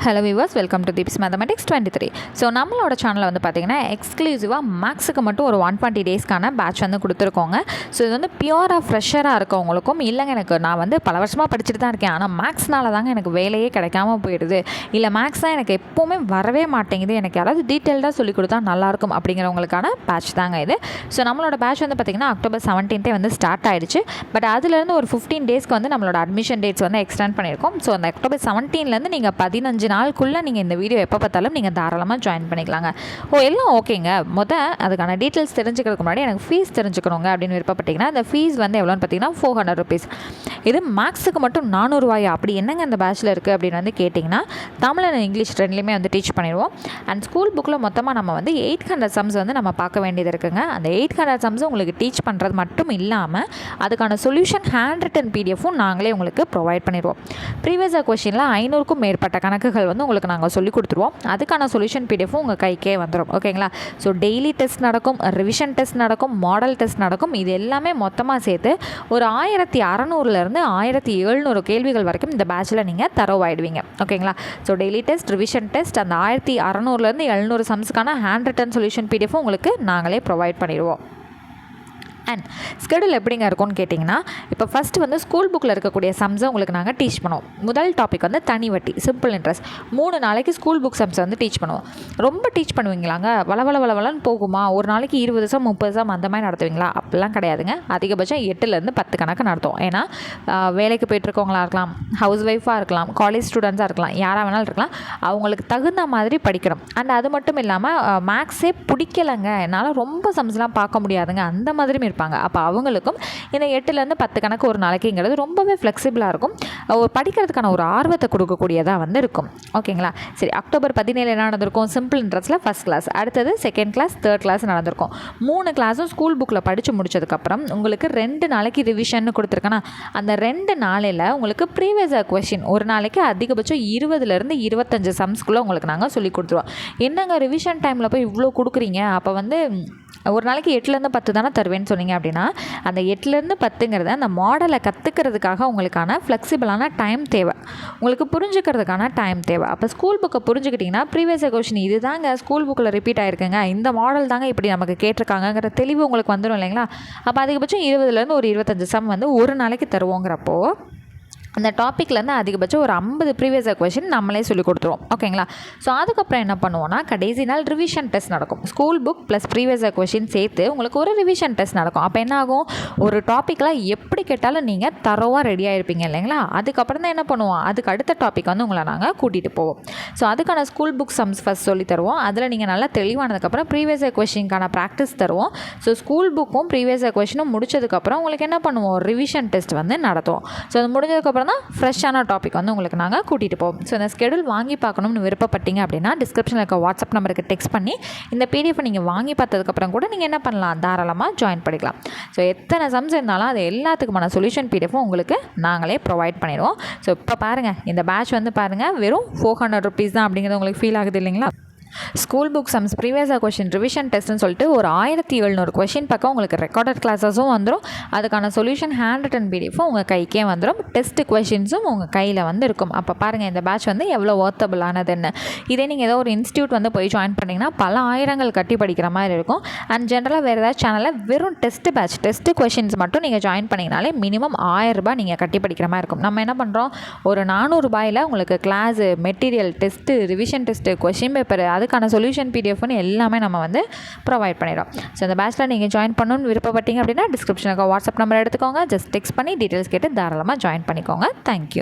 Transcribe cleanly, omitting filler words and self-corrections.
Hello viewers, welcome to Deeps mathematics 23. So நம்மளோட சேனலில் வந்து பார்த்திங்கன்னா எக்ஸ்க்ளூசிவாக மேக்ஸுக்கு மட்டும் ஒரு 120 டேஸ்க்கான பேட்ச் வந்து கொடுத்துருக்கோங்க. ஸோ இது வந்து பியூராக ஃப்ரெஷராக இருக்கவங்களுக்கும், இல்லைங்க எனக்கு நான் வந்து பல வருஷமாக படிச்சுட்டு தான் இருக்கேன், ஆனால் மேக்ஸ்னால தாங்க எனக்கு வேலையே கிடைக்காம போயிடுது, இல்லை மேக்ஸ் தான் எனக்கு எப்போவுமே வரவே மாட்டேங்குது, எனக்கு யாராவது டீட்டெயில்டாக சொல்லிக் கொடுத்தா நல்லாயிருக்கும் அப்படிங்கிறவங்களுக்கான பேட்ச் தாங்க இது. ஸோ நம்மளோட பேட்ச் வந்து பார்த்திங்கன்னா October 17 வந்து ஸ்டார்ட் ஆகிடுச்சு. பட் அதுலேருந்து ஒரு 15 டேஸ்க்கு வந்து நம்மளோட அட்மிஷன் டேட்ஸ் வந்து எக்ஸ்டெண்ட் பண்ணியிருக்கோம். ஸோ அந்த October 17 நீங்கள் 15 நாளுக்குள்ளே நீங்கள் இந்த வீடியோ எப்போ பார்த்தாலும் நீங்கள் தாராளமாக ஜாயின் பண்ணிக்கலாங்க. எல்லாம் ஓகேங்க. அதுக்கான டீட்டெயில்ஸ் தெரிஞ்சுக்கிறதுக்கு முன்னாடி எனக்கு ஃபீஸ் தெரிஞ்சுக்கணுங்க அப்படின்னு விருப்பப்பட்டிங்கன்னா அந்த ஃபீஸ் வந்து எவ்வளோன்னு பார்த்தீங்கன்னா 400 rupees. இது மேக்ஸுக்கு மட்டும் 400 ரூபாயா? அப்படி என்னங்க இந்த பேட்சில் இருக்குது அப்படின்னு வந்து கேட்டிங்கன்னா, தமிழ் அண்ட் இங்கிலீஷ் ரெண்டுலேயுமே வந்து டீச் பண்ணிடுவோம். அண்ட் ஸ்கூல் புக்கில் மொத்தமாக நம்ம வந்து 800 சம்ஸ் வந்து நம்ம பார்க்க வேண்டியது இருக்குங்க. அந்த 800 சம்ஸ் உங்களுக்கு டீச் பண்ணுறது மட்டும் இல்லாமல் அதுக்கான சொல்யூஷன் ஹேண்ட் ரிட்டன் பிடிஎஃப்பும் நாங்களே உங்களுக்கு ப்ரொவைட் பண்ணிடுவோம். ப்ரீவியஸ் கொஷினில் 500க்கும் மேற்பட்ட கணக்குகள் வந்து உங்களுக்கு நாங்கள் சொல்லிக் கொடுத்துருவோம். அதுக்கான சொல்யூஷன் பிடிஎஃப்பும் உங்கள் கைக்கே வந்துடும். ஓகேங்களா? ஸோ டெய்லி டெஸ்ட் நடக்கும், ரிவிஷன் டெஸ்ட் நடக்கும், மாடல் டெஸ்ட் நடக்கும். இது எல்லாமே மொத்தமாக சேர்த்து ஒரு 1600 1700 கேள்விகள் வரைக்கும் இந்த பேட்சில் நீங்கள் தரவாயிடுவீங்க. ஓகேங்களா? So daily test, revision test, அந்த 1600 700 சம்ஸ்க்கான ஹேண்ட் ரிட்டன் சொல்யூஷன் பிடிஎஃப்பும் உங்களுக்கு நாங்களே ப்ரொவைட் பண்ணிடுவோம். அண்ட் ஸ்கெடியூல் எப்படிங்க இருக்கும்னு கேட்டிங்கன்னா, இப்போ ஃபஸ்ட்டு வந்து ஸ்கூல் புக்கில் இருக்கக்கூடிய சம்ஸை உங்களுக்கு நாங்கள் டீச் பண்ணுவோம். முதல் டாபிக் வந்து தனி வட்டி, சிம்பிள் இன்ட்ரெஸ்ட். 3 நாளைக்கு ஸ்கூல் புக் சம்ஸை வந்து டீச் பண்ணுவோம். ரொம்ப டீச் பண்ணுவீங்களாங்க? வளவளன்னு போகுமா? ஒரு நாளைக்கு 20 சம் 30 சம் அந்த மாதிரி நடத்துவீங்களா? அப்படிலாம் கிடையாதுங்க. அதிகபட்சம் 8லேருந்து 10 கணக்கு நடத்துவோம். ஏன்னா வேலைக்கு போய்ட்டுருக்கவங்களா இருக்கலாம், ஹவுஸ் ஒய்ஃபாக இருக்கலாம், காலேஜ் ஸ்டூடெண்ட்ஸாக இருக்கலாம், யாராக வேணாலும் இருக்கலாம். அவங்களுக்கு தகுந்த மாதிரி படிக்கணும். அண்ட் அது மட்டும் இல்லாமல் மேக்ஸே பிடிக்கலைங்க, என்னால் ரொம்ப சம்ஸ்லாம் பார்க்க முடியாதுங்க, அந்த மாதிரி அப்போ அவங்களுக்கும் இந்த 8லேருந்து 10 கணக்கு ஒரு நாளைக்குங்கிறது ரொம்பவே ஃப்ளெக்சிபிளாக இருக்கும். படிக்கிறதுக்கான ஒரு ஆர்வத்தை கொடுக்கக்கூடியதாக வந்து இருக்கும். ஓகேங்களா? சரி, October 17 என்ன நடந்திருக்கும்? சிம்பிள் இன்ட்ரெஸ்ட்டில் ஃபஸ்ட் கிளாஸ், அடுத்தது செகண்ட் கிளாஸ், தேர்ட் கிளாஸ் நடந்திருக்கும். 3 கிளாஸும் ஸ்கூல் புக்கில் படித்து முடிச்சதுக்கப்புறம் உங்களுக்கு 2 நாளைக்கு ரிவிஷன் கொடுத்துருக்கேன்னா, அந்த 2 நாளையில் உங்களுக்கு ப்ரீவியஸ் கொஷின் ஒரு நாளைக்கு அதிகபட்சம் 20லேருந்து 25 சம்ஸ்குள்ளே உங்களுக்கு நாங்கள் சொல்லி கொடுத்துருவோம். என்னங்க ரிவிஷன் டைமில் போய் இவ்வளோ கொடுக்குறீங்க, அப்போ வந்து ஒரு நாளைக்கு 8லேருந்து 10 தானே தருவேன்னு சொன்னீங்க அப்படின்னா, அந்த 8லேருந்து 10ங்கிறத அந்த மாடலை கற்றுக்கிறதுக்காக உங்களுக்கான ஃப்ளெக்சிபிளான டைம் தேவை, உங்களுக்கு புரிஞ்சுக்கிறதுக்கான டைம் தேவை. அப்போ ஸ்கூல் புக்கை புரிஞ்சுக்கிட்டிங்கன்னா ப்ரீவியஸ் கொஷின் இது தாங்க ஸ்கூல் புக்கில் ரிப்பீட் ஆகிருக்குங்க, இந்த மாடல் தாங்க இப்படி நமக்கு கேட்டிருக்காங்கிற தெளிவு உங்களுக்கு வந்துடும் இல்லைங்களா? அப்போ அதிகபட்சம் 20லேருந்து ஒரு 25 சம் வந்து ஒரு நாளைக்கு தருவோங்கிறப்போ அந்த டாப்பிக்லேருந்து அதிகபட்சம் ஒரு 50 ப்ரீவியஸ் கொஷின் நம்மளே சொல்லி கொடுத்துருவோம். ஓகேங்களா? ஸோ அதுக்கப்புறம் என்ன பண்ணுவோன்னா, கடைசி நாள் ரிவிஷன் டெஸ்ட் நடக்கும். School book plus previous question சேர்த்து உங்களுக்கு ஒரு ரிவிஷன் டெஸ்ட் நடக்கும். அப்போ என்ன ஆகும்? ஒரு டாப்பிக்கில் எப்படி கேட்டாலும் நீங்கள் தரோவாக ரெடியாக இருப்பீங்க இல்லைங்களா? அதுக்கப்புறம் தான் என்ன பண்ணுவோம், அதுக்கு அடுத்த டாபிக் வந்து உங்களை நாங்கள் கூட்டிகிட்டு போவோம். ஸோ அதுக்கான ஸ்கூல் புக் சம்ஸ் ஃபஸ்ட் சொல்லி தருவோம். அதில் நீங்கள் நல்லா தெளிவானதுக்கப்புறம் ப்ரீவியஸ் கொஷினுக்கான ப்ராக்டிஸ் தருவோம். ஸோ ஸ்கூல் புக்கும் ப்ரீவியஸ் கொஷினும் முடிச்சதுக்கப்புறம் உங்களுக்கு என்ன பண்ணுவோம், ரிவிஷன் டெஸ்ட் வந்து நடத்துவோம். ஸோ அது முடிஞ்சதுக்கப்புறம் தான் ஃப்ரெஷ்ஷான டாபிக் வந்து உங்களுக்கு நாங்கள் கூட்டிகிட்டு போவோம். ஸோ இந்த ஸ்கெடியூல் வாங்கி பார்க்கணும்னு விருப்பப்பட்டீங்க அப்படின்னா டிஸ்கிரிப்ஷனில் இருக்க வாட்ஸ்அப் நம்பருக்கு டெக்ஸ்ட் பண்ணி இந்த பிடிஎஃப் நீங்கள் வாங்கி பார்த்ததுக்கப்புறம் கூட நீங்கள் என்ன பண்ணலாம், தாராளமாக ஜாயின் பண்ணிக்கலாம். ஸோ எத்தனை சம்ஸ் இருந்தாலும் அது எல்லாத்துக்குமான சொல்யூஷன் பிடிஎஃப்பும் உங்களுக்கு நாங்களே ப்ரொவைட் பண்ணிடுவோம். ஸோ இப்போ பாருங்கள், இந்த பேட்ச் வந்து பாருங்கள் வெறும் 400 rupees தான் அப்படிங்கிறது உங்களுக்கு ஃபீல் ஆகுது இல்லைங்களா? School book sums, previous question, revision டெஸ்ட்னு சொல்லிட்டு ஒரு 1700 கொஷின் பக்கம் உங்களுக்கு ரெக்கார்டட் கிளாஸஸும் வந்துடும். அதுக்கான சொல்யூஷன் ஹேண்ட் ரிட்டன் பிடிஎஃப்பும் உங்கள் கைக்கே வந்துடும். டெஸ்ட் கொஷின்ஸும் உங்கள் கையில் வந்து இருக்கும். அப்போ பாருங்கள் இந்த பேட்ச் வந்து எவ்வளோ ஒர்த்தபிளானதுன்னு. இதே நீங்கள் ஏதோ ஒரு இன்ஸ்டியூட் வந்து போய் ஜாயின் பண்ணிங்கன்னா பல ஆயிரங்கள் கட்டி படிக்கிற மாதிரி இருக்கும். அண்ட் ஜென்ரலாக வேறு ஏதாவது சேனலில் வெறும் டெஸ்ட் பேட்ச், டெஸ்ட் கொஷின்ஸ் மட்டும் நீங்கள் ஜாயின் பண்ணிங்கனாலே மினிமம் 1000 ரூபாய் நீங்கள் கட்டி படிக்கிற மாதிரி இருக்கும். நம்ம என்ன பண்ணுறோம், ஒரு 400 ரூபாயில் உங்களுக்கு class, material, test, revision test, question paper, அதுக்கான சொல்யூஷன் பிடிஎஃப்னு எல்லாமே நம்ம வந்து ப்ரொவைட் பண்ணிடுறோம். ஸோ இந்த பேட்சில் நீங்கள் ஜாயின் பண்ணணும்னு விருப்பப்பட்டீங்க அப்படின்னா டிஸ்கிரிப்ஷனுக்கு வாட்ஸ்அப் நம்பர் எடுத்துக்கோங்க. ஜஸ்ட் டெக்ஸ்ட் பண்ணி டீட்டெயில்ஸ் கேட்டு தாராளமாக ஜாயின் பண்ணிக்கோங்க. தேங்க்யூ.